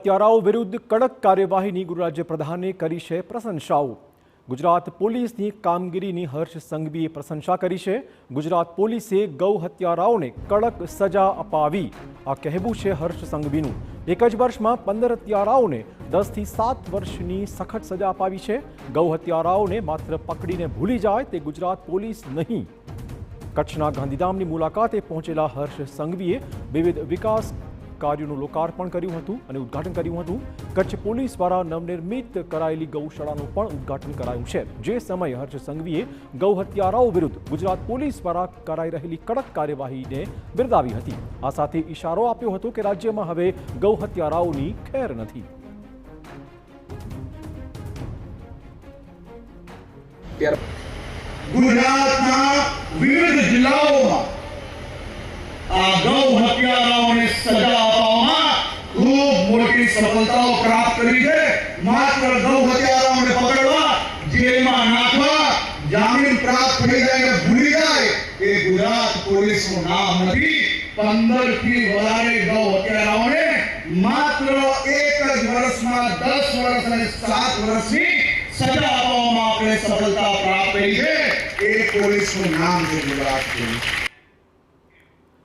હત્યારાઓ વિરુદ્ધ કડક કાર્યવાહીની ગૃહ રાજ્ય પ્રધાને કરી છે પ્રશંસાઓ। ગુજરાત પોલીસની કામગીરીની હર્ષ સંઘવીએ પ્રશંસા કરી છે। ગુજરાત પોલીસે ગૌ હત્યારાઓને કડક સજા અપાવી, આ કહેવું છે હર્ષ સંઘવીનું। એક જ વર્ષમાં 15 હત્યારાઓને 10 થી 7 વર્ષની સખત સજા અપાવી છે। ગૌ હત્યારાઓને માત્ર પકડીને ભૂલી જાય તે ગુજરાત પોલીસ નહીં। કચ્છના ગાંધીધામની મુલાકાતે પહોંચેલા હર્ષ સંઘવીએ વિવિધ વિકાસ કાર્યોનું લોકાર્પણ કર્યું હતું અને ઉદ્ઘાટન કર્યું હતું। કચ્છ પોલીસ દ્વારા નવનિર્મિત કરાયેલી ગૌશાળાનું પણ ઉદ્ઘાટન કરાયું છે। જે સમયે હર્ષ સંઘવીએ ગૌ હત્યારાઓ વિરુદ્ધ ગુજરાત પોલીસ દ્વારા કરાઈ રહેલી કડક કાર્યવાહીને બિરદાવી હતી। આ સાથે ઇશારો આપ્યો હતો કે રાજ્યમાં હવે ગૌ હત્યારાઓની ખેર નથી। ગુજરાતના વિવિધ જિલ્લાઓમાં આ ગૌ હત્યારાઓને સજા અપાવવામાં ખૂબ મોટી સફળતાઓ પ્રાપ્ત કરી છે। માત્ર ગૌ હત્યારાઓને પકડવા, જેલમાં નાખવા, જામીન પ્રાપ્ત થઈ જાય અને ભૂલી જાય એ ગુજરાત પોલીસનું નામ નથી। 15 થી વધારે ગૌ હત્યારાઓને માત્ર એક જ વર્ષમાં 10 વર્ષ અને 7 વર્ષની સજા આપવામાં આપણે સફળતા પ્રાપ્ત કરી છે। એ પોલીસનું નામ છે ગુજરાત પોલીસ।